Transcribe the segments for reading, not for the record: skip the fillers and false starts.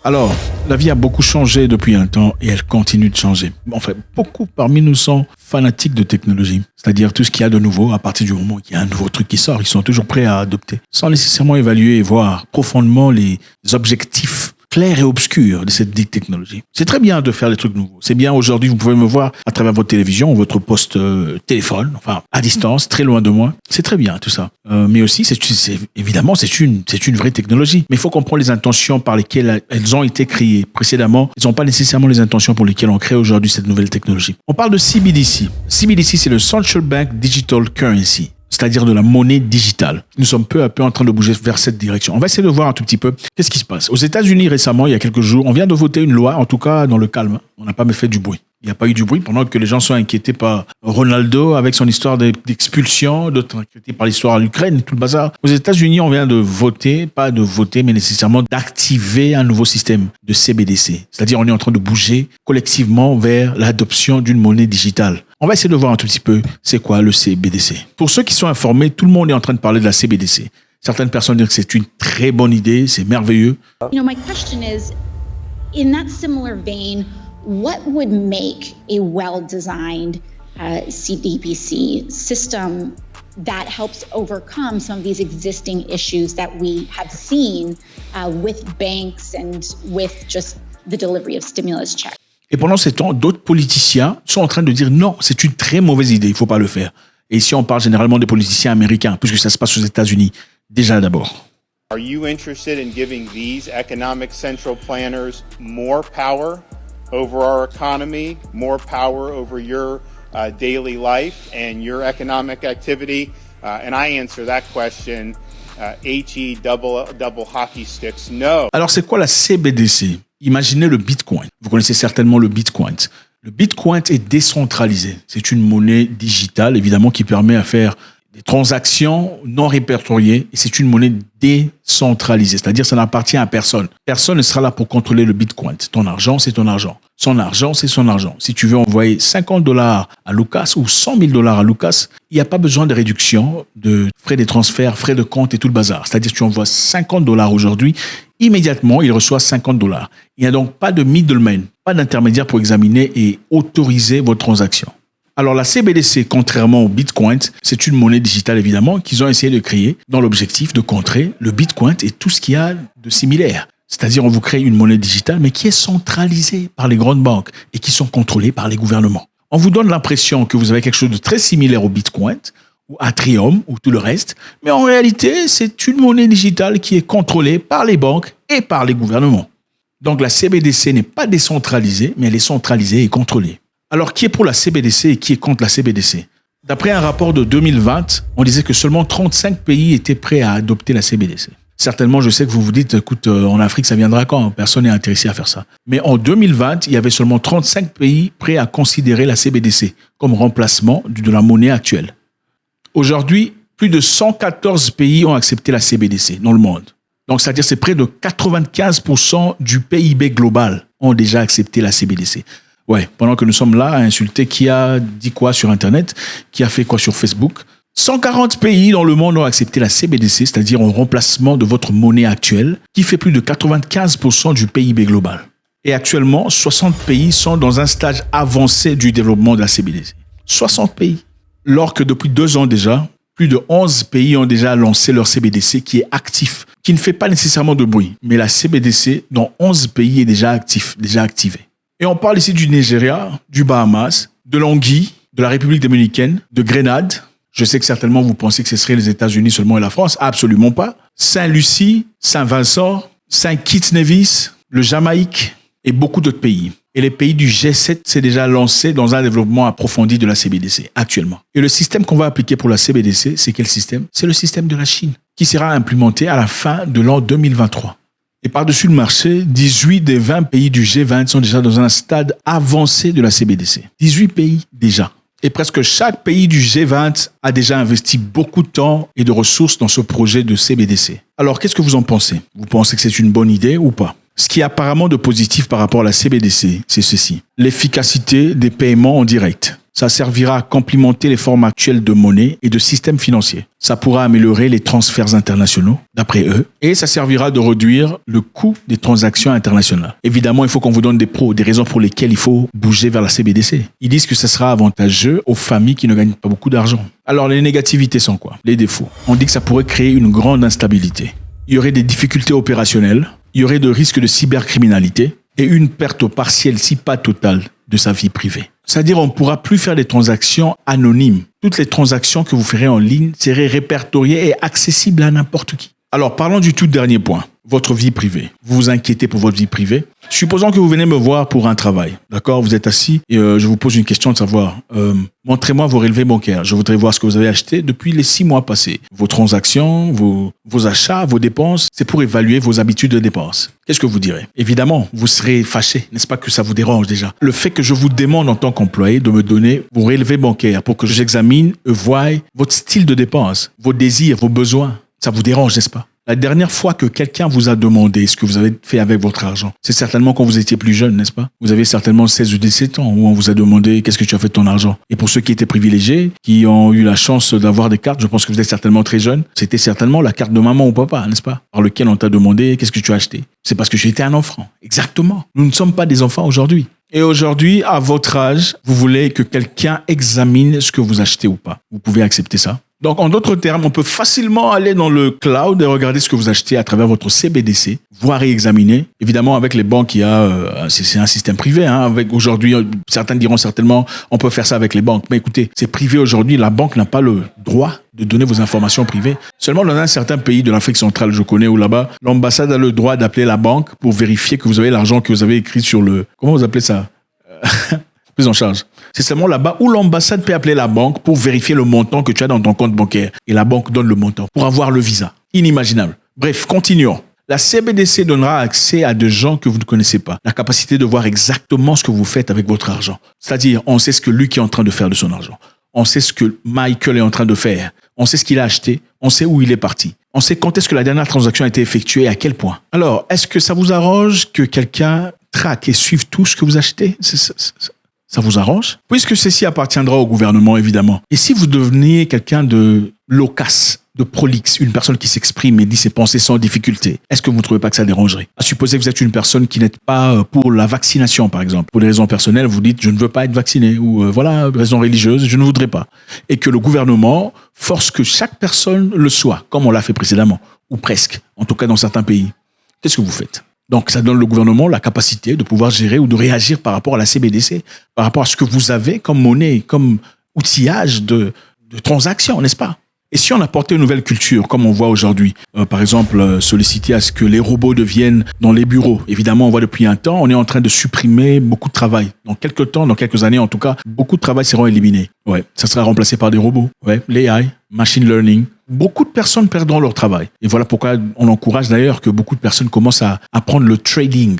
Alors, la vie a beaucoup changé depuis un temps et elle continue de changer. Enfin, beaucoup parmi nous sont fanatiques de technologie. C'est-à-dire tout ce qu'il y a de nouveau, à partir du moment où il y a un nouveau truc qui sort, ils sont toujours prêts à adopter. Sans nécessairement évaluer et voir profondément les objectifs clairs et obscurs de cette dite technologie. C'est très bien de faire des trucs nouveaux. C'est bien aujourd'hui, vous pouvez me voir à travers votre télévision ou votre poste téléphone, enfin à distance, très loin de moi. C'est très bien tout ça. Mais aussi, évidemment, c'est une vraie technologie. Mais il faut comprendre les intentions par lesquelles elles ont été créées précédemment. Elles n'ont pas nécessairement les intentions pour lesquelles on crée aujourd'hui cette nouvelle technologie. On parle de CBDC. CBDC, c'est le Central Bank Digital Currency, c'est-à-dire de la monnaie digitale. Nous sommes peu à peu en train de bouger vers cette direction. On va essayer de voir un tout petit peu qu'est-ce qui se passe. Aux États-Unis, récemment, il y a quelques jours, on vient de voter une loi, en tout cas dans le calme. On n'a pas fait du bruit. Il n'y a pas eu du bruit pendant que les gens sont inquiétés par Ronaldo avec son histoire d'expulsion, d'autres inquiétés par l'histoire de l'Ukraine, tout le bazar. Aux États-Unis, on vient de voter, pas de voter, mais nécessairement d'activer un nouveau système de CBDC. C'est-à-dire, on est en train de bouger collectivement vers l'adoption d'une monnaie digitale. On va essayer de voir un tout petit peu c'est quoi le CBDC. Pour ceux qui sont informés, tout le monde est en train de parler de la CBDC. Certaines personnes disent que c'est une très bonne idée, c'est merveilleux. My question is, in that similar vein, what would make a well-designed CBDC system that helps overcome some of these existing issues that we have seen with banks and with just the delivery of stimulus checks? Et pendant ces temps, d'autres politiciens sont en train de dire non, c'est une très mauvaise idée, il ne faut pas le faire. Et ici, on parle généralement des politiciens américains, puisque ça se passe aux États-Unis, déjà d'abord. Are you interested in giving these economic central planners more power over our economy, more power over your daily life and your economic activity? And I answer that question, HE double hockey sticks, no. Alors, c'est quoi la CBDC? Imaginez le Bitcoin. Vous connaissez certainement le Bitcoin. Le Bitcoin est décentralisé. C'est une monnaie digitale, évidemment, qui permet à faire des transactions non répertoriées. Et c'est une monnaie décentralisée, c'est-à-dire ça n'appartient à personne. Personne ne sera là pour contrôler le Bitcoin. Ton argent, c'est ton argent. Son argent, c'est son argent. Si tu veux envoyer $50 à Lucas ou $100,000 à Lucas, il n'y a pas besoin de réduction de frais de transfert, frais de compte et tout le bazar. C'est-à-dire que tu envoies $50 aujourd'hui, immédiatement, il reçoit $50. Il n'y a donc pas de middleman, pas d'intermédiaire pour examiner et autoriser vos transactions. Alors la CBDC, contrairement au Bitcoin, c'est une monnaie digitale évidemment qu'ils ont essayé de créer dans l'objectif de contrer le Bitcoin et tout ce qu'il y a de similaire. C'est-à-dire on vous crée une monnaie digitale mais qui est centralisée par les grandes banques et qui sont contrôlées par les gouvernements. On vous donne l'impression que vous avez quelque chose de très similaire au Bitcoin ou à Ethereum ou tout le reste, mais en réalité c'est une monnaie digitale qui est contrôlée par les banques et par les gouvernements. Donc la CBDC n'est pas décentralisée mais elle est centralisée et contrôlée. Alors, qui est pour la CBDC et qui est contre la CBDC? D'après un rapport de 2020, on disait que seulement 35 pays étaient prêts à adopter la CBDC. Certainement, je sais que vous vous dites, écoute, en Afrique, ça viendra quand? Personne n'est intéressé à faire ça. Mais en 2020, il y avait seulement 35 pays prêts à considérer la CBDC comme remplacement de la monnaie actuelle. Aujourd'hui, plus de 114 pays ont accepté la CBDC dans le monde. Donc, c'est-à-dire c'est près de 95% du PIB global ont déjà accepté la CBDC. Ouais, pendant que nous sommes là à insulter qui a dit quoi sur Internet, qui a fait quoi sur Facebook. 140 pays dans le monde ont accepté la CBDC, c'est-à-dire en remplacement de votre monnaie actuelle, qui fait plus de 95% du PIB global. Et actuellement, 60 pays sont dans un stage avancé du développement de la CBDC. 60 pays. Alors que depuis 2 ans déjà, plus de 11 pays ont déjà lancé leur CBDC qui est actif, qui ne fait pas nécessairement de bruit. Mais la CBDC dans 11 pays est déjà actif, déjà activée. Et on parle ici du Nigeria, du Bahamas, de l'Anguille, de la République dominicaine, de Grenade. Je sais que certainement vous pensez que ce serait les États-Unis seulement et la France. Absolument pas. Saint-Lucie, Saint-Vincent, Saint-Kitts-Nevis, le Jamaïque et beaucoup d'autres pays. Et les pays du G7 s'est déjà lancé dans un développement approfondi de la CBDC actuellement. Et le système qu'on va appliquer pour la CBDC, c'est quel système? C'est le système de la Chine, qui sera implémenté à la fin de l'an 2023. Et par-dessus le marché, 18 des 20 pays du G20 sont déjà dans un stade avancé de la CBDC. 18 pays déjà. Et presque chaque pays du G20 a déjà investi beaucoup de temps et de ressources dans ce projet de CBDC. Alors, qu'est-ce que vous en pensez? Vous pensez que c'est une bonne idée ou pas? Ce qui est apparemment de positif par rapport à la CBDC, c'est ceci. L'efficacité des paiements en direct. Ça servira à complimenter les formes actuelles de monnaie et de systèmes financiers. Ça pourra améliorer les transferts internationaux, d'après eux, et ça servira de réduire le coût des transactions internationales. Évidemment, il faut qu'on vous donne des raisons pour lesquelles il faut bouger vers la CBDC. Ils disent que ça sera avantageux aux familles qui ne gagnent pas beaucoup d'argent. Alors, les négativités sont quoi? Les défauts. On dit que ça pourrait créer une grande instabilité. Il y aurait des difficultés opérationnelles, il y aurait des risques de cybercriminalité et une perte partielle, si pas totale, de sa vie privée. C'est-à-dire, on ne pourra plus faire des transactions anonymes. Toutes les transactions que vous ferez en ligne seraient répertoriées et accessibles à n'importe qui. Alors, parlons du tout dernier point, votre vie privée. Vous vous inquiétez pour votre vie privée. Supposons que vous venez me voir pour un travail, d'accord? Vous êtes assis et je vous pose une question de savoir, montrez-moi vos relevés bancaires. Je voudrais voir ce que vous avez acheté depuis les 6 mois passés. Vos transactions, vos achats, vos dépenses, c'est pour évaluer vos habitudes de dépenses. Qu'est-ce que vous direz? Évidemment, vous serez fâché, n'est-ce pas que ça vous dérange déjà? Le fait que je vous demande en tant qu'employé de me donner vos relevés bancaires pour que j'examine et voie votre style de dépense, vos désirs, vos besoins, ça vous dérange, n'est-ce pas? La dernière fois que quelqu'un vous a demandé ce que vous avez fait avec votre argent, c'est certainement quand vous étiez plus jeune, n'est-ce pas? Vous avez certainement 16 ou 17 ans où on vous a demandé qu'est-ce que tu as fait de ton argent. Et pour ceux qui étaient privilégiés, qui ont eu la chance d'avoir des cartes, je pense que vous êtes certainement très jeune, c'était certainement la carte de maman ou papa, n'est-ce pas? Par lequel on t'a demandé qu'est-ce que tu as acheté. C'est parce que j'étais un enfant. Exactement. Nous ne sommes pas des enfants aujourd'hui. Et aujourd'hui, à votre âge, vous voulez que quelqu'un examine ce que vous achetez ou pas. Vous pouvez accepter ça? Donc, en d'autres termes, on peut facilement aller dans le cloud et regarder ce que vous achetez à travers votre CBDC, voir et examiner. Évidemment, avec les banques, c'est un système privé. Avec aujourd'hui, certains diront certainement, on peut faire ça avec les banques. Mais écoutez, c'est privé aujourd'hui. La banque n'a pas le droit de donner vos informations privées. Seulement dans un certain pays de l'Afrique centrale, je connais, où là-bas, l'ambassade a le droit d'appeler la banque pour vérifier que vous avez l'argent que vous avez écrit sur le... Comment vous appelez ça? Prise en charge. C'est seulement là-bas où l'ambassade peut appeler la banque pour vérifier le montant que tu as dans ton compte bancaire. Et la banque donne le montant pour avoir le visa. Inimaginable. Bref, continuons. La CBDC donnera accès à des gens que vous ne connaissez pas. La capacité de voir exactement ce que vous faites avec votre argent. C'est-à-dire, on sait ce que Luc est en train de faire de son argent. On sait ce que Michael est en train de faire. On sait ce qu'il a acheté. On sait où il est parti. On sait quand est-ce que la dernière transaction a été effectuée et à quel point. Alors, est-ce que ça vous arrange que quelqu'un traque et suive tout ce que vous achetez? Ça vous arrange? Puisque ceci appartiendra au gouvernement, évidemment. Et si vous deveniez quelqu'un de loquace, de prolixe, une personne qui s'exprime et dit ses pensées sans difficulté, est-ce que vous ne trouvez pas que ça dérangerait? À supposer que vous êtes une personne qui n'êtes pas pour la vaccination, par exemple. Pour des raisons personnelles, vous dites « je ne veux pas être vacciné » ou voilà, raison religieuse, je ne voudrais pas. Et que le gouvernement force que chaque personne le soit, comme on l'a fait précédemment, ou presque, en tout cas dans certains pays. Qu'est-ce que vous faites? Donc, ça donne au gouvernement la capacité de pouvoir gérer ou de réagir par rapport à la CBDC, par rapport à ce que vous avez comme monnaie, comme outillage de transaction, n'est-ce pas? Et si on apportait une nouvelle culture, comme on voit aujourd'hui, par exemple, solliciter à ce que les robots deviennent dans les bureaux. Évidemment, on voit depuis un temps, on est en train de supprimer beaucoup de travail. Dans quelques temps, dans quelques années en tout cas, beaucoup de travail seront éliminés. Ouais, ça sera remplacé par des robots. Ouais, l'AI, machine learning. Beaucoup de personnes perdront leur travail. Et voilà pourquoi on encourage d'ailleurs que beaucoup de personnes commencent à apprendre le trading,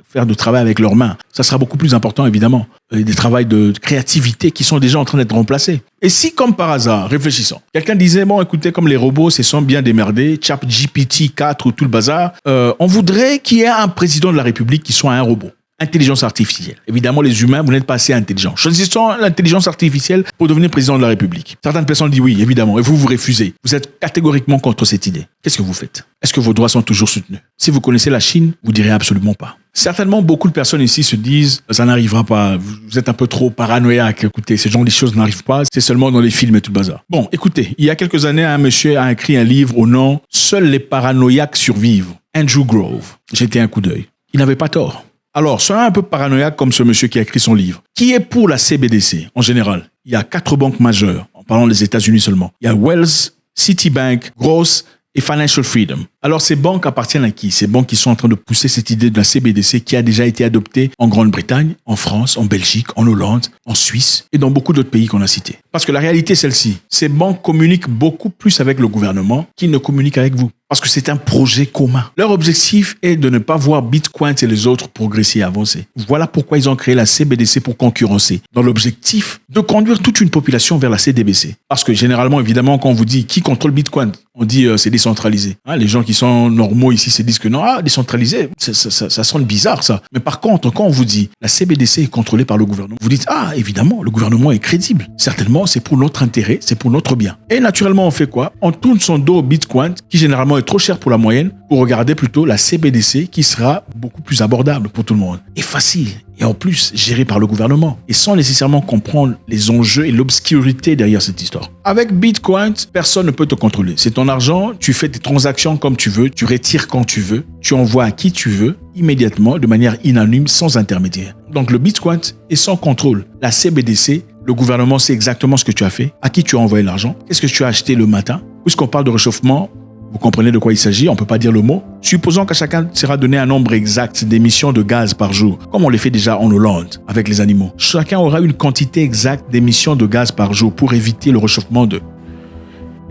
faire du travail avec leurs mains. Ça sera beaucoup plus important, évidemment. Des travaux de créativité qui sont déjà en train d'être remplacés. Et si, comme par hasard, réfléchissons, quelqu'un disait, bon, écoutez, comme les robots se sont bien démerdés, ChatGPT 4 ou tout le bazar, on voudrait qu'il y ait un président de la République qui soit un robot. Intelligence artificielle. Évidemment, les humains, vous n'êtes pas assez intelligents. Choisissons l'intelligence artificielle pour devenir président de la République. Certaines personnes disent oui, évidemment, et vous refusez. Vous êtes catégoriquement contre cette idée. Qu'est-ce que vous faites? Est-ce que vos droits sont toujours soutenus? Si vous connaissez la Chine, vous direz absolument pas. Certainement, beaucoup de personnes ici se disent ça n'arrivera pas, vous êtes un peu trop paranoïaque. Écoutez, ce genre de choses n'arrivent pas, c'est seulement dans les films et tout le bazar. Bon, écoutez, il y a quelques années, un monsieur a écrit un livre au nom « Seuls les paranoïaques survivent ». Andrew Grove. J'ai jeté un coup d'œil. Il n'avait pas tort. Alors, soyez un peu paranoïaque comme ce monsieur qui a écrit son livre. Qui est pour la CBDC en général? Il y a 4 banques majeures, en parlant des États-Unis seulement. Il y a Wells, Citibank, Gross et Financial Freedom. Alors, ces banques appartiennent à qui? Ces banques qui sont en train de pousser cette idée de la CBDC qui a déjà été adoptée en Grande-Bretagne, en France, en Belgique, en Hollande, en Suisse et dans beaucoup d'autres pays qu'on a cités. Parce que la réalité est celle-ci. Ces banques communiquent beaucoup plus avec le gouvernement qu'ils ne communiquent avec vous. Parce que c'est un projet commun. Leur objectif est de ne pas voir Bitcoin et les autres progresser et avancer. Voilà pourquoi ils ont créé la CBDC pour concurrencer, dans l'objectif de conduire toute une population vers la CDBC. Parce que généralement, évidemment, quand on vous dit qui contrôle Bitcoin, on dit c'est décentralisé. Les gens qui sont normaux ici se disent que non, décentralisé, ça sonne bizarre ça. Mais par contre, quand on vous dit la CBDC est contrôlée par le gouvernement, vous dites évidemment, le gouvernement est crédible. Certainement, c'est pour notre intérêt, c'est pour notre bien. Et naturellement, on fait quoi? On tourne son dos au Bitcoin, qui généralement est trop cher pour la moyenne, pour regarder plutôt la CBDC, qui sera beaucoup plus abordable pour tout le monde. Et facile. Et en plus, géré par le gouvernement. Et sans nécessairement comprendre les enjeux et l'obscurité derrière cette histoire. Avec Bitcoin, personne ne peut te contrôler. C'est ton argent, tu fais tes transactions comme tu veux, tu retires quand tu veux, tu envoies à qui tu veux, immédiatement, de manière inanonyme, sans intermédiaire. Donc le Bitcoin est sans contrôle. La CBDC, le gouvernement sait exactement ce que tu as fait, à qui tu as envoyé l'argent, qu'est-ce que tu as acheté le matin. Puisqu'on parle de réchauffement, vous comprenez de quoi il s'agit, on ne peut pas dire le mot. Supposons qu'à chacun sera donné un nombre exact d'émissions de gaz par jour, comme on le fait déjà en Hollande avec les animaux. Chacun aura une quantité exacte d'émissions de gaz par jour pour éviter le réchauffement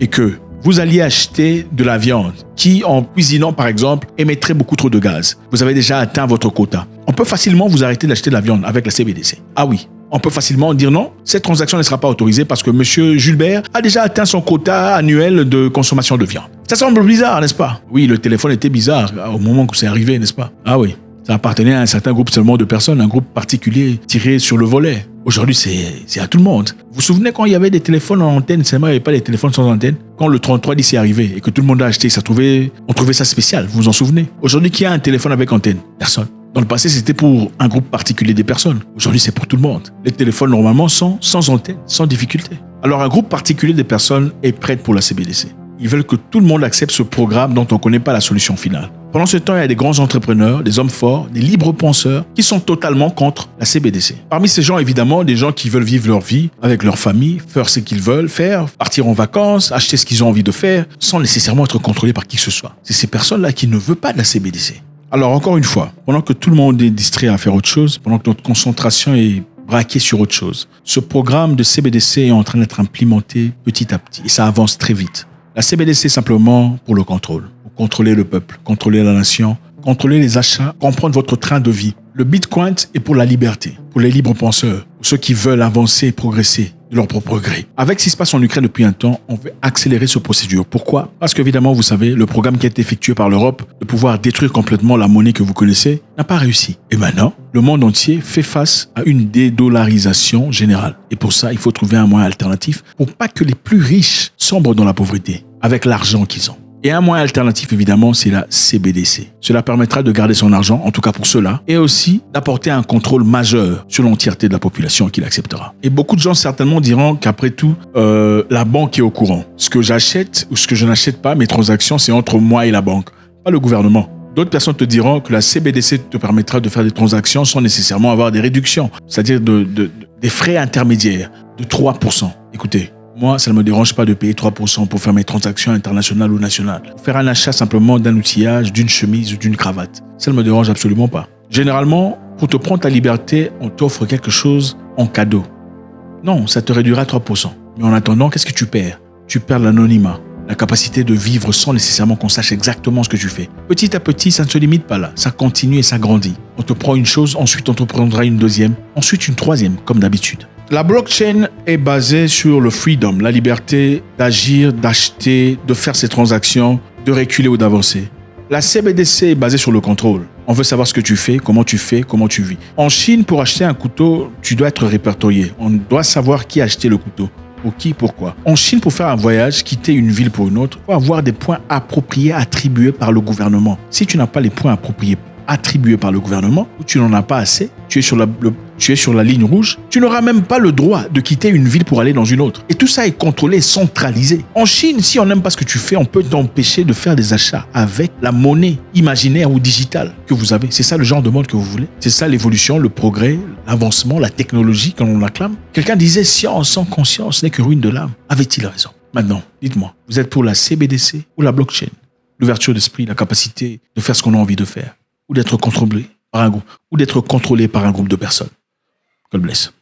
et que vous alliez acheter de la viande qui, en cuisinant par exemple, émettrait beaucoup trop de gaz. Vous avez déjà atteint votre quota. On peut facilement vous arrêter d'acheter de la viande avec la CBDC. Ah oui. On peut facilement dire non, cette transaction ne sera pas autorisée parce que M. Julbert a déjà atteint son quota annuel de consommation de viande. Ça semble bizarre, n'est-ce pas? Oui, le téléphone était bizarre au moment où c'est arrivé, n'est-ce pas? Ah oui, ça appartenait à un certain groupe seulement de personnes, un groupe particulier tiré sur le volet. Aujourd'hui, c'est à tout le monde. Vous vous souvenez quand il y avait des téléphones en antenne, seulement il n'y avait pas des téléphones sans antenne? Quand le 3310 est arrivé et que tout le monde a acheté, on trouvait ça spécial, vous vous en souvenez? Aujourd'hui, qui a un téléphone avec antenne? Personne. Dans le passé, c'était pour un groupe particulier des personnes. Aujourd'hui, c'est pour tout le monde. Les téléphones, normalement, sont sans antenne, sans difficulté. Alors, un groupe particulier des personnes est prêt pour la CBDC. Ils veulent que tout le monde accepte ce programme dont on ne connaît pas la solution finale. Pendant ce temps, il y a des grands entrepreneurs, des hommes forts, des libres penseurs qui sont totalement contre la CBDC. Parmi ces gens, évidemment, des gens qui veulent vivre leur vie avec leur famille, faire ce qu'ils veulent faire, partir en vacances, acheter ce qu'ils ont envie de faire, sans nécessairement être contrôlés par qui que ce soit. C'est ces personnes-là qui ne veulent pas de la CBDC. Alors, encore une fois, pendant que tout le monde est distrait à faire autre chose, pendant que notre concentration est braquée sur autre chose, ce programme de CBDC est en train d'être implémenté petit à petit et ça avance très vite. La CBDC est simplement pour le contrôle, pour contrôler le peuple, contrôler la nation, contrôler les achats, comprendre votre train de vie. Le Bitcoin est pour la liberté, pour les libres penseurs, pour ceux qui veulent avancer et progresser de leur propre gré. Avec ce qui se passe en Ukraine depuis un temps, on veut accélérer cette procédure. Pourquoi? Parce qu'évidemment, vous savez, le programme qui a été effectué par l'Europe de pouvoir détruire complètement la monnaie que vous connaissez n'a pas réussi. Et maintenant, le monde entier fait face à une dédollarisation générale. Et pour ça, il faut trouver un moyen alternatif pour pas que les plus riches sombrent dans la pauvreté avec l'argent qu'ils ont. Et un moyen alternatif, évidemment, c'est la CBDC. Cela permettra de garder son argent, en tout cas pour cela, et aussi d'apporter un contrôle majeur sur l'entièreté de la population qui l'acceptera. Et beaucoup de gens certainement diront qu'après tout, la banque est au courant. Ce que j'achète ou ce que je n'achète pas, mes transactions, c'est entre moi et la banque, pas le gouvernement. D'autres personnes te diront que la CBDC te permettra de faire des transactions sans nécessairement avoir des réductions, c'est-à-dire des frais intermédiaires de 3%. Écoutez, moi, ça ne me dérange pas de payer 3% pour faire mes transactions internationales ou nationales. Pour faire un achat simplement d'un outillage, d'une chemise ou d'une cravate. Ça ne me dérange absolument pas. Généralement, pour te prendre ta liberté, on t'offre quelque chose en cadeau. Non, ça te réduira à 3%. Mais en attendant, qu'est-ce que tu perds? Tu perds l'anonymat, la capacité de vivre sans nécessairement qu'on sache exactement ce que tu fais. Petit à petit, ça ne se limite pas là. Ça continue et ça grandit. On te prend une chose, ensuite on te prendra une deuxième, ensuite une troisième, comme d'habitude. La blockchain est basée sur le freedom, la liberté d'agir, d'acheter, de faire ses transactions, de reculer ou d'avancer. La CBDC est basée sur le contrôle. On veut savoir ce que tu fais, comment tu vis. En Chine, pour acheter un couteau, tu dois être répertorié. On doit savoir qui a acheté le couteau. Pour qui, pourquoi. En Chine, pour faire un voyage, quitter une ville pour une autre, il faut avoir des points appropriés attribués par le gouvernement. Si tu n'as pas les points appropriés attribués par le gouvernement, ou tu n'en as pas assez, tu es sur la ligne rouge, tu n'auras même pas le droit de quitter une ville pour aller dans une autre. Et tout ça est contrôlé, centralisé. En Chine, si on n'aime pas ce que tu fais, on peut t'empêcher de faire des achats avec la monnaie imaginaire ou digitale que vous avez. C'est ça le genre de monde que vous voulez. C'est ça l'évolution, le progrès, l'avancement, la technologie quand on l'acclame. Quelqu'un disait, science sans conscience n'est que ruine de l'âme. Avait-il raison? Maintenant, dites-moi, vous êtes pour la CBDC ou la blockchain? L'ouverture d'esprit, la capacité de faire ce qu'on a envie de faire, ou d'être contrôlé par un groupe, ou d'être contrôlé par un groupe de personnes. God bless.